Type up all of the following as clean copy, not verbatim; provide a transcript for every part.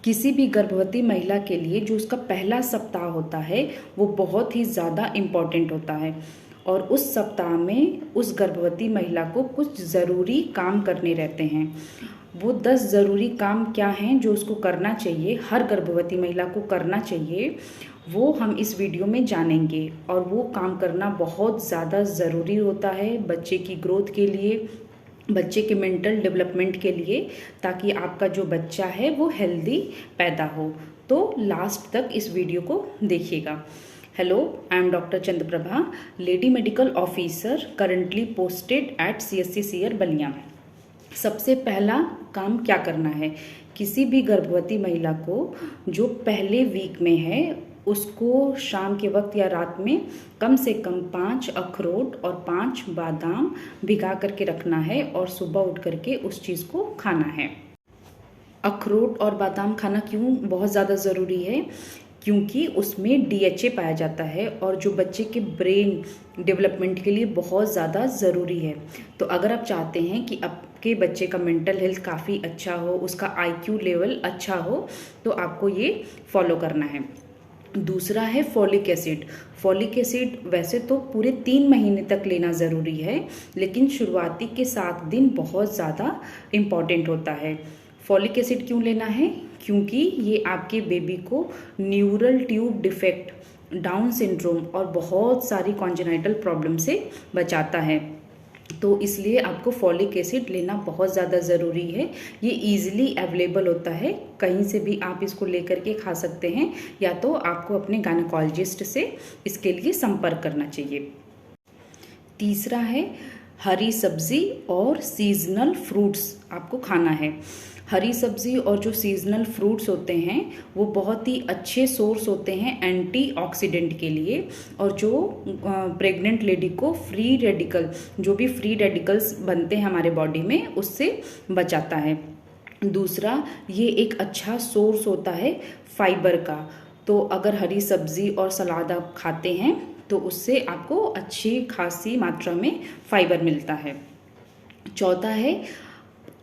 किसी भी गर्भवती महिला के लिए जो उसका पहला सप्ताह होता है वो बहुत ही ज़्यादा इम्पॉर्टेंट होता है और उस सप्ताह में उस गर्भवती महिला को कुछ ज़रूरी काम करने रहते हैं। वो 10 ज़रूरी काम क्या हैं जो उसको करना चाहिए, हर गर्भवती महिला को करना चाहिए, वो हम इस वीडियो में जानेंगे। और वो काम करना बहुत ज़्यादा ज़रूरी होता है बच्चे की ग्रोथ के लिए, बच्चे के मेंटल डेवलपमेंट के लिए, ताकि आपका जो बच्चा है वो हेल्दी पैदा हो। तो लास्ट तक इस वीडियो को देखिएगा। Hello, I am doctor Chandraprabha, lady medical officer, currently posted at CSC Siyar Ballia. सबसे पहला काम क्या करना है, किसी भी गर्भवती महिला को जो पहले वीक में है उसको शाम के वक्त या रात में कम से कम 5 अखरोट और 5 बादाम भिगा करके रखना है और सुबह उठ करके उस चीज़ को खाना है। अखरोट और बादाम खाना क्यों बहुत ज़्यादा ज़रूरी है, क्योंकि उसमें DHA पाया जाता है और जो बच्चे के ब्रेन डेवलपमेंट के लिए बहुत ज़्यादा ज़रूरी है। तो अगर आप चाहते हैं कि आपके बच्चे का मेंटल हेल्थ काफ़ी अच्छा हो, उसका IQ लेवल अच्छा हो, तो आपको ये फॉलो करना है। दूसरा है फॉलिक एसिड। फॉलिक एसिड वैसे तो पूरे 3 महीने तक लेना ज़रूरी है, लेकिन शुरुआती के 7 दिन बहुत ज़्यादा इम्पॉर्टेंट होता है। फॉलिक एसिड क्यों लेना है, क्योंकि ये आपके बेबी को neural tube defect, down syndrome और बहुत सारी कॉन्जेनाइटल प्रॉब्लम से बचाता है। तो इसलिए आपको फॉलिक एसिड लेना बहुत ज़्यादा ज़रूरी है। ये ईजिली अवेलेबल होता है, कहीं से भी आप इसको लेकर के खा सकते हैं, या तो आपको अपने गायनेकोलॉजिस्ट से इसके लिए संपर्क करना चाहिए। तीसरा है हरी सब्जी और सीजनल फ्रूट्स आपको खाना है। हरी सब्जी और जो सीजनल फ्रूट्स होते हैं वो बहुत ही अच्छे सोर्स होते हैं एंटीऑक्सीडेंट के लिए, और जो प्रेग्नेंट लेडी को फ्री रेडिकल, जो भी फ्री रेडिकल्स बनते हैं हमारे बॉडी में, उससे बचाता है। दूसरा, ये एक अच्छा सोर्स होता है फाइबर का। तो अगर हरी सब्जी और सलाद आप खाते हैं तो उससे आपको अच्छी खासी मात्रा में फाइबर मिलता है। चौथा है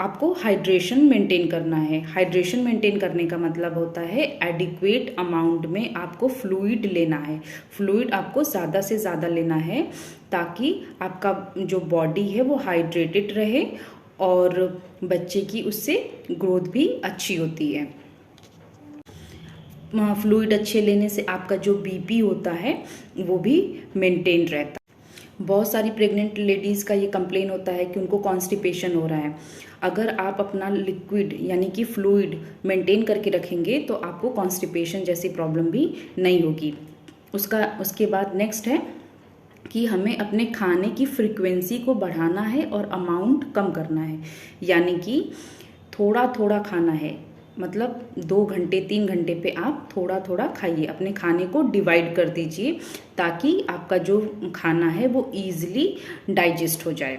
आपको हाइड्रेशन मेंटेन करना है। हाइड्रेशन मेंटेन करने का मतलब होता है एडिक्वेट अमाउंट में आपको फ्लूइड लेना है। फ्लूइड आपको ज़्यादा से ज़्यादा लेना है ताकि आपका जो बॉडी है वो हाइड्रेटेड रहे और बच्चे की उससे ग्रोथ भी अच्छी होती है। फ्लूइड अच्छे लेने से आपका जो BP होता है वो भी मेंटेन रहता है। बहुत सारी प्रेग्नेंट लेडीज़ का ये कंप्लेन होता है कि उनको कॉन्स्टिपेशन हो रहा है। अगर आप अपना लिक्विड यानी कि फ्लूइड मेंटेन करके रखेंगे तो आपको कॉन्स्टिपेशन जैसी प्रॉब्लम भी नहीं होगी। उसके बाद नेक्स्ट है कि हमें अपने खाने की फ्रीक्वेंसी को बढ़ाना है और अमाउंट कम करना है। यानी कि थोड़ा थोड़ा खाना है, मतलब 2 घंटे 3 घंटे पे आप थोड़ा थोड़ा खाइए, अपने खाने को डिवाइड कर दीजिए ताकि आपका जो खाना है वो ईजिली डाइजेस्ट हो जाए।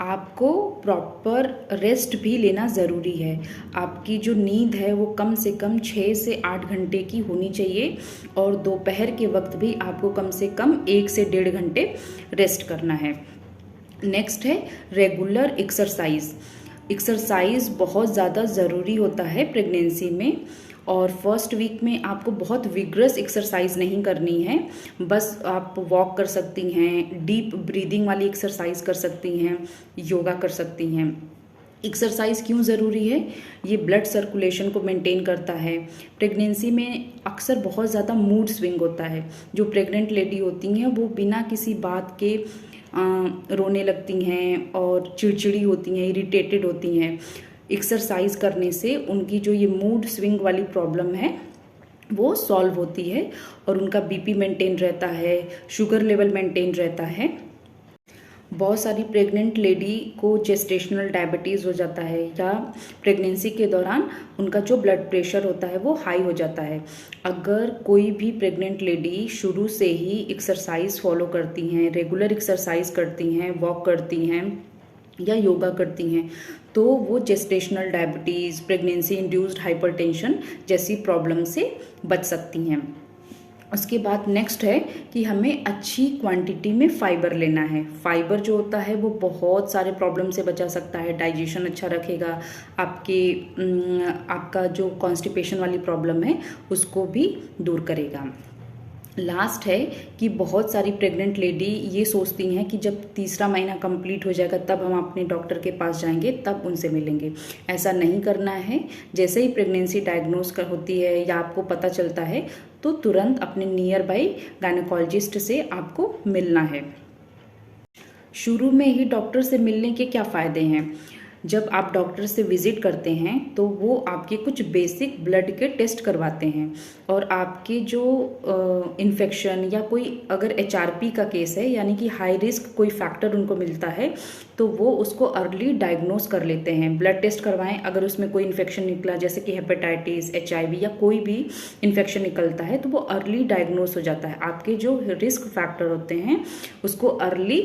आपको प्रॉपर रेस्ट भी लेना ज़रूरी है। आपकी जो नींद है वो कम से कम 6 से 8 घंटे की होनी चाहिए और दोपहर के वक्त भी आपको कम से कम 1 से 1.5 घंटे रेस्ट करना है। नेक्स्ट है रेगुलर एक्सरसाइज। एक्सरसाइज बहुत ज़्यादा ज़रूरी होता है प्रेगनेंसी में, और फर्स्ट वीक में आपको बहुत विग्रस एक्सरसाइज नहीं करनी है, बस आप वॉक कर सकती हैं, डीप ब्रीदिंग वाली एक्सरसाइज कर सकती हैं, योगा कर सकती हैं। एक्सरसाइज क्यों ज़रूरी है, ये ब्लड सर्कुलेशन को मेंटेन करता है। प्रेगनेंसी में अक्सर बहुत ज़्यादा मूड स्विंग होता है। जो प्रेग्नेंट लेडी होती हैं वो बिना किसी बात के रोने लगती हैं और चिड़चिड़ी होती हैं, इरिटेटेड होती हैं। एक्सरसाइज करने से उनकी जो ये मूड स्विंग वाली प्रॉब्लम है वो सॉल्व होती है और उनका BP मेंटेन रहता है, शुगर लेवल मेंटेन रहता है। बहुत सारी प्रेग्नेंट लेडी को जेस्टेशनल डायबिटीज़ हो जाता है या प्रेगनेंसी के दौरान उनका जो ब्लड प्रेशर होता है वो हाई हो जाता है। अगर कोई भी प्रेग्नेंट लेडी शुरू से ही एक्सरसाइज फॉलो करती हैं, रेगुलर एक्सरसाइज करती हैं, वॉक करती हैं या योगा करती हैं, तो वो gestational diabetes, pregnancy induced hypertension जैसी प्रॉब्लम से बच सकती हैं। उसके बाद नेक्स्ट है कि हमें अच्छी क्वांटिटी में फाइबर लेना है। फाइबर जो होता है वो बहुत सारे प्रॉब्लम से बचा सकता है, डाइजेशन अच्छा रखेगा, आपका जो कॉन्स्टिपेशन वाली प्रॉब्लम है उसको भी दूर करेगा। लास्ट है कि बहुत सारी प्रेग्नेंट लेडी ये सोचती हैं कि जब तीसरा महीना कंप्लीट हो जाएगा तब हम अपने डॉक्टर के पास जाएंगे, तब उनसे मिलेंगे। ऐसा नहीं करना है। जैसे ही प्रेगनेंसी डायग्नोस होती है या आपको पता चलता है तो तुरंत अपने नियर बाई गायनेकोलॉजिस्ट से आपको मिलना है। शुरू में ही डॉक्टर से मिलने के क्या फ़ायदे हैं? जब आप डॉक्टर से विज़िट करते हैं तो वो आपके कुछ बेसिक ब्लड के टेस्ट करवाते हैं और आपके जो इन्फेक्शन या कोई अगर HRP का केस है यानी कि हाई रिस्क कोई फैक्टर उनको मिलता है तो वो उसको अर्ली डायग्नोस कर लेते हैं। ब्लड टेस्ट करवाएं, अगर उसमें कोई इन्फेक्शन निकला जैसे कि हेपेटाइटिस, HIV या कोई भी इन्फेक्शन निकलता है तो वो अर्ली डायग्नोस हो जाता है। आपके जो रिस्क फैक्टर होते हैं उसको अर्ली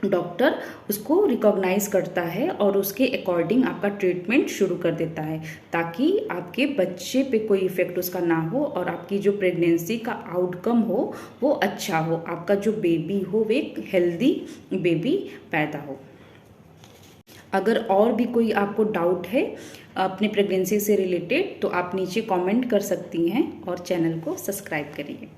डॉक्टर उसको रिकॉग्नाइज करता है और उसके अकॉर्डिंग आपका ट्रीटमेंट शुरू कर देता है ताकि आपके बच्चे पे कोई इफेक्ट उसका ना हो और आपकी जो प्रेगनेंसी का आउटकम हो वो अच्छा हो, आपका जो बेबी हो वो एक हेल्दी बेबी पैदा हो। अगर और भी कोई आपको डाउट है अपने प्रेगनेंसी से रिलेटेड तो आप नीचे कमेंट कर सकती हैं और चैनल को सब्सक्राइब करिए।